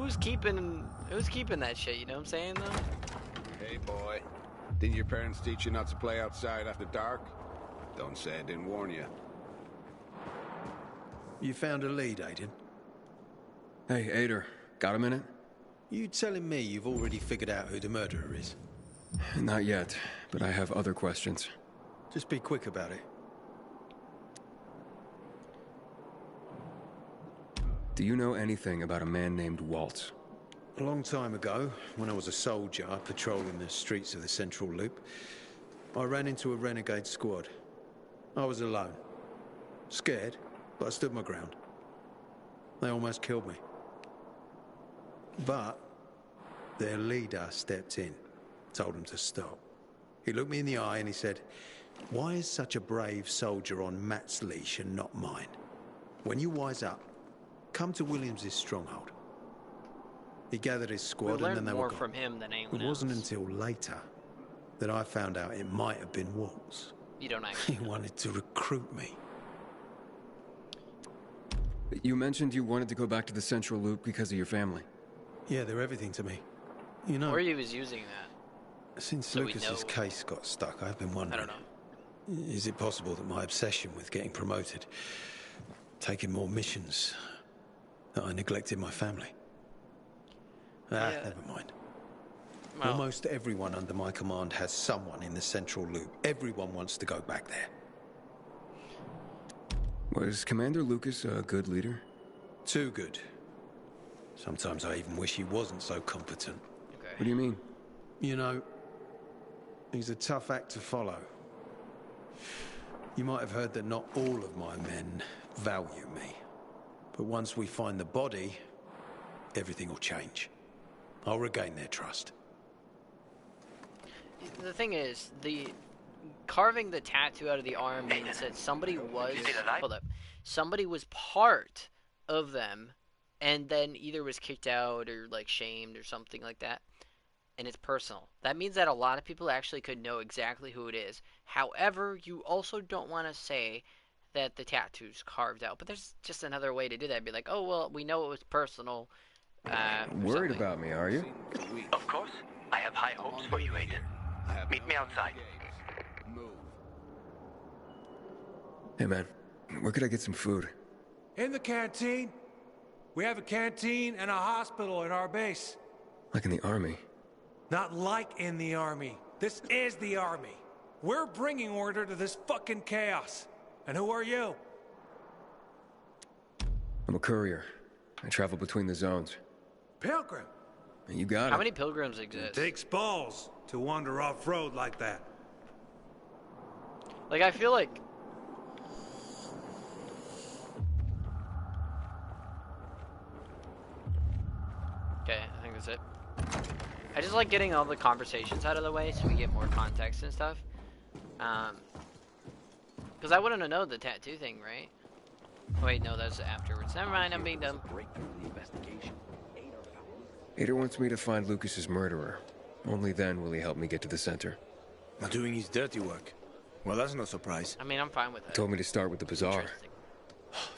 Who's keeping that shit? You know what I'm saying though? Hey boy, didn't your parents teach you not to play outside after dark? Don't say I didn't warn you. You found a lead, Aiden? Hey, Ader, got a minute? You telling me you've already figured out who the murderer is? Not yet, but I have other questions. Just be quick about it. Do you know anything about a man named Waltz? A long time ago, when I was a soldier patrolling the streets of the Central Loop, I ran into a renegade squad. I was alone. Scared, but I stood my ground. They almost killed me. But their leader stepped in, told them to stop. He looked me in the eye and he said, "Why is such a brave soldier on Matt's leash and not mine? When you wise up, come to Williams' stronghold." He gathered his squad We and then learned they more were gone. from him than anyone It wasn't else. until later that I found out it might have been Waltz. You don't actually. He wanted to recruit me. You mentioned you wanted to go back to the Central Loop because of your family. Yeah, they're everything to me. You know, Or he was using that. since so we Lucas's know. case got stuck, I've been wondering. I don't know. Is it possible that my obsession with getting promoted, taking more missions, that I neglected my family? Yeah. Never mind. Well, Almost everyone under my command has someone in the Central Loop. Everyone wants to go back there. Was Commander Lucas a good leader? Too good. Sometimes I even wish he wasn't so competent. okay. What do you mean? You know, he's a tough act to follow. You might have heard that not all of my men value me. But once we find the body, everything will change. I'll regain their trust. The thing is, carving the tattoo out of the arm means that somebody was somebody was part of them, and then either was kicked out or like shamed or something like that, and it's personal. That means that a lot of people actually could know exactly who it is. However, you also don't want to say that the tattoo's carved out, but there's just another way to do that. Be like, oh well, we know it was personal. Worried about me, are you? Of course. I have high hopes for you, Aiden. Meet me outside. Move. Hey man, where could I get some food? In the canteen. We have a canteen and a hospital at our base. Like in the army? Not like in the army. This is the army. We're bringing order to this fucking chaos. And who are you? I'm a courier. I travel between the zones. Pilgrim. You got How it. many pilgrims exist? Takes balls to wander off-road like that. Like, I feel like... Okay, I think that's it. I just like getting all the conversations out of the way so we get more context and stuff. Because I wouldn't have known the tattoo thing, right? Oh, wait, no, that's afterwards. Never mind, I'm being dumb. Ader wants me to find Lucas's murderer. Only then will he help me get to the center. Doing his dirty work. Well, that's no surprise. I mean, I'm fine with that. Told me to start with the bazaar. Interesting.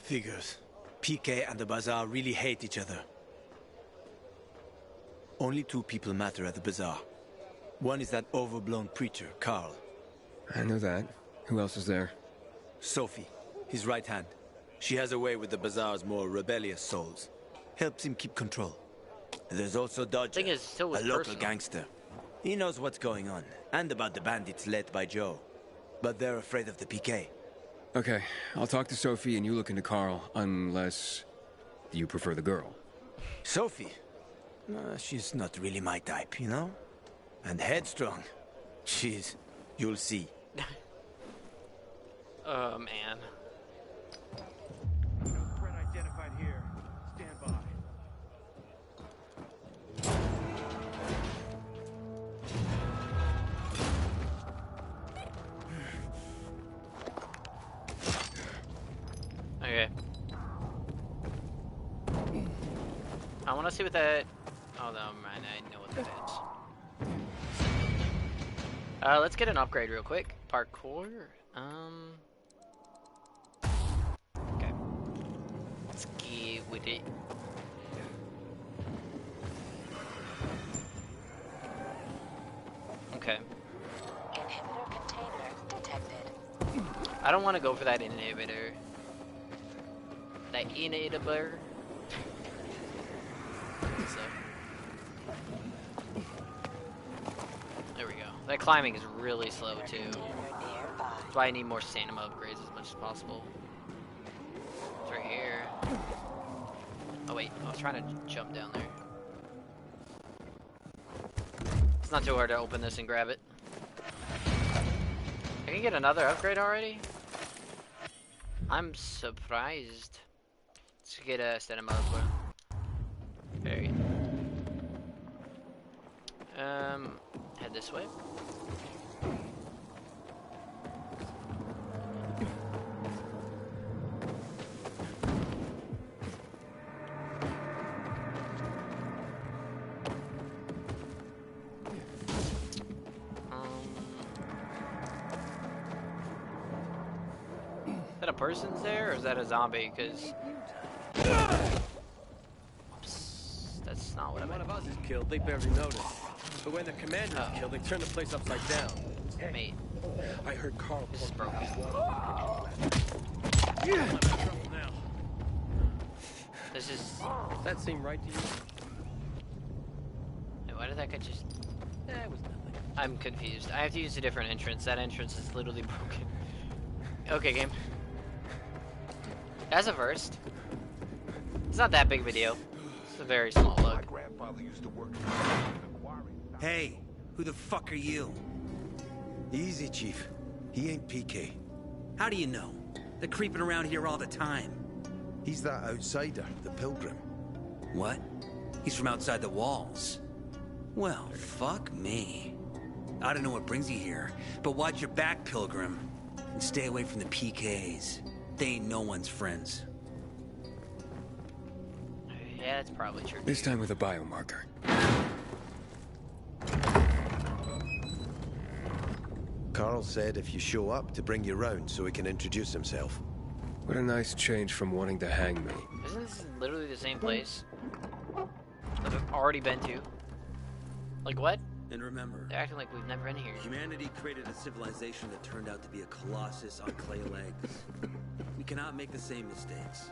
Figures. PK and the bazaar really hate each other. Only two people matter at the bazaar. One is that overblown preacher, Carl. I know that. Who else is there? Sophie, his right hand. She has a way with the bazaar's more rebellious souls. Helps him keep control. There's also Dodger, Thing is, still a was local personal. gangster. He knows what's going on, and about the bandits led by Joe. But they're afraid of the PK. Okay, I'll talk to Sophie and you look into Carl, unless you prefer the girl. Sophie? She's not really my type, you know? And headstrong. You'll see. Oh, man. Threat identified here. Stand by. Okay. I want to see what that... Oh, no, man, I know what that is. Let's get an upgrade real quick. Parkour. Okay. Let's get with it. Okay. Inhibitor container detected. I don't want to go for that inhibitor. That inhibitor. So. There we go. That climbing is really slow too. That's why I need more stamina upgrades as much as possible. It's right here. Oh wait, I was trying to jump down there. It's not too hard to open this and grab it. I can get another upgrade already? I'm surprised. Let's get a stamina upgrade. Very good. Head this way. Is that a person's there, or is that a zombie? Because that's not what I meant. One of us is killed, they barely notice. But when the commander is killed, they turn the place upside down. Hey, mate. I heard Carl. This is broken. This is. Does that seem right to you? Wait, why did that guy just? It was nothing. I'm confused. I have to use a different entrance. That entrance is literally broken. Okay, game. That's a first. It's not that big of a deal. It's a very small bug. My grandfather used to work. Hey, who the fuck are you? Easy, Chief. He ain't PK. How do you know? They're creeping around here all the time. He's that outsider, the Pilgrim. What? He's from outside the walls. Well, fuck me. I don't know what brings you here, but watch your back, Pilgrim. And stay away from the PKs. They ain't no one's friends. Yeah, that's probably true. This time with a biomarker. Carl said if you show up to bring you round so he can introduce himself. What a nice change from wanting to hang me. Isn't this literally the same place that I've already been to? Like what? And remember, They're acting like we've never been here. humanity created a civilization that turned out to be a colossus on clay legs. We cannot make the same mistakes.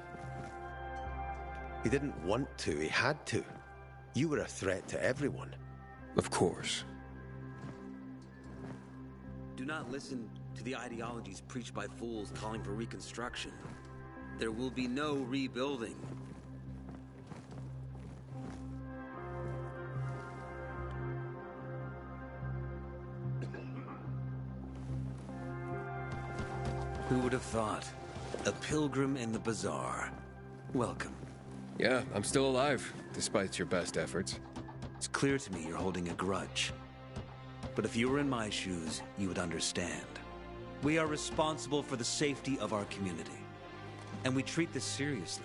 He didn't want to, he had to. You were a threat to everyone. Of course. Do not listen to the ideologies preached by fools calling for reconstruction. There will be no rebuilding. Who would have thought? A pilgrim in the bazaar. Welcome. Yeah, I'm still alive, despite your best efforts. It's clear to me you're holding a grudge. But if you were in my shoes, you would understand. We are responsible for the safety of our community. And we treat this seriously.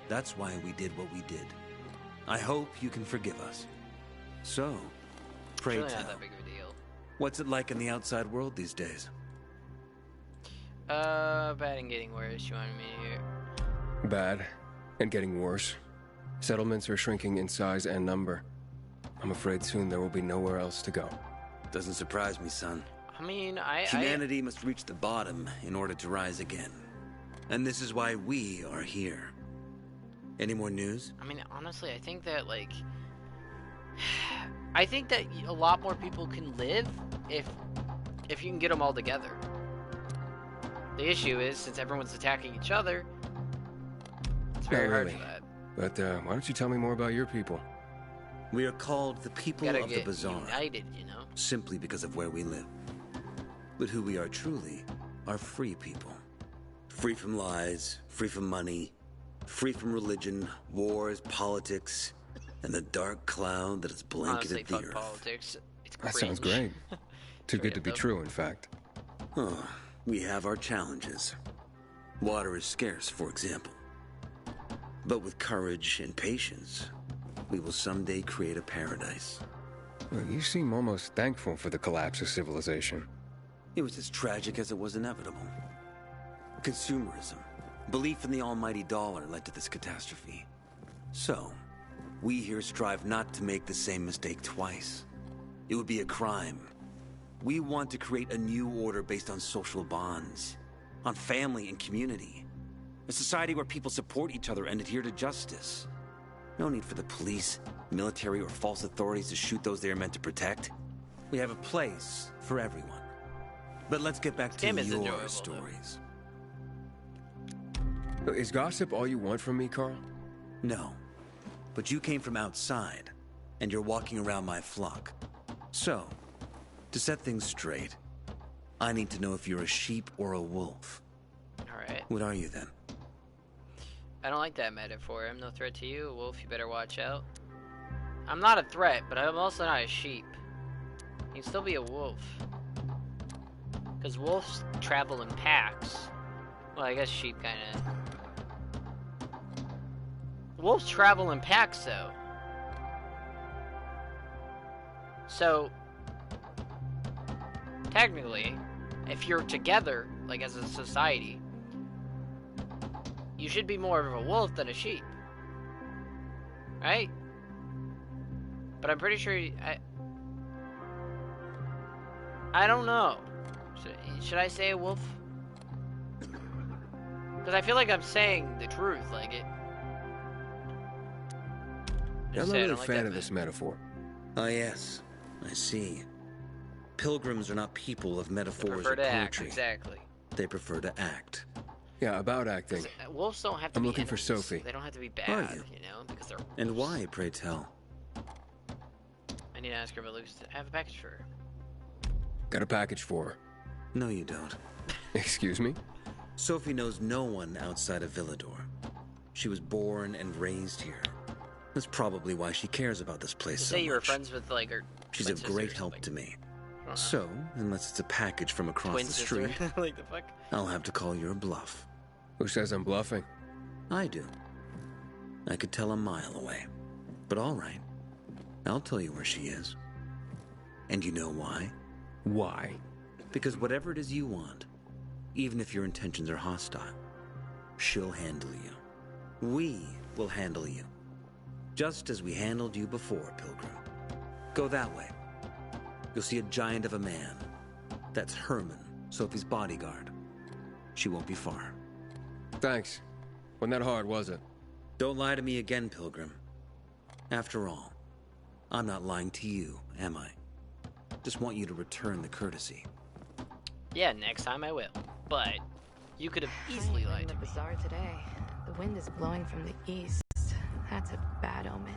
That's why we did what we did. I hope you can forgive us. So, pray It's really tell. not that big of a deal. What's it like in the outside world these days? Bad and getting worse. You wanted me to hear? Bad, and getting worse. Settlements are shrinking in size and number. I'm afraid soon there will be nowhere else to go. Doesn't surprise me, son. I mean, Humanity must reach the bottom in order to rise again. And this is why we are here. Any more news? I mean, honestly, I think that, like... I think that a lot more people can live if you can get them all together. The issue is, since everyone's attacking each other, it's very hard for that. But why don't you tell me more about your people? We are called the people Gotta of the get bazaar. united, you know? Simply because of where we live. But who we are truly are free people. Free from lies, free from money, free from religion, wars, politics, and the dark cloud that has Honestly, blanketed the fuck earth. politics. It's That cringe. sounds great. Too good to be though. true, in fact. Oh, we have our challenges. Water is scarce, for example. But with courage and patience, we will someday create a paradise. Well, you seem almost thankful for the collapse of civilization. It was as tragic as it was inevitable. Consumerism, belief in the almighty dollar led to this catastrophe. So, we here strive not to make the same mistake twice. It would be a crime. We want to create a new order based on social bonds, on family and community. A society where people support each other and adhere to justice. No need for the police, military, or false authorities to shoot those they are meant to protect. We have a place for everyone. But let's get back to your stories. Is gossip all you want from me, Carl? No. But you came from outside, and you're walking around my flock. So, to set things straight, I need to know if you're a sheep or a wolf. Alright. What are you then? I don't like that metaphor. I'm no threat to you, wolf. You better watch out. I'm not a threat, but I'm also not a sheep. You can still be a wolf. Because wolves travel in packs. Well, I guess sheep kind of... Wolves travel in packs, though. So, technically, if you're together, like as a society, you should be more of a wolf than a sheep. Right? But I'm pretty sure... I don't know. Should I say a wolf? Because I feel like I'm saying the truth, like it... I'm not really a fan of this metaphor. Ah, yes. I see. Pilgrims are not people of metaphors or poetry. act, exactly. They prefer to act. Yeah, about acting. Wolves don't have to I'm be looking for enemies. Sophie. They don't have to be Are bad, you? you know, because they're wolves. And why, pray tell? I need to ask her about Lucas. I have a package for her. Got a package for her. No, you don't. Excuse me? Sophie knows no one outside of Villador. She was born and raised here. That's probably why she cares about this place so say you were much. friends with, like, her She's a great help to me. So, unless it's a package from across twin the sister. street, Like the fuck? I'll have to call your bluff. Who says I'm bluffing? I do. I could tell a mile away. But all right. I'll tell you where she is. And you know why? Why? Because whatever it is you want, even if your intentions are hostile, she'll handle you. We will handle you. Just as we handled you before, Pilgrim. Go that way. You'll see a giant of a man. That's Herman, Sophie's bodyguard. She won't be far. Thanks. Wasn't that hard, was it? Don't lie to me again, Pilgrim. After all, I'm not lying to you, am I? Just want you to return the courtesy. Yeah, next time I will. But you could have easily lied to the me. bazaar today. The wind is blowing from the east. That's a bad omen.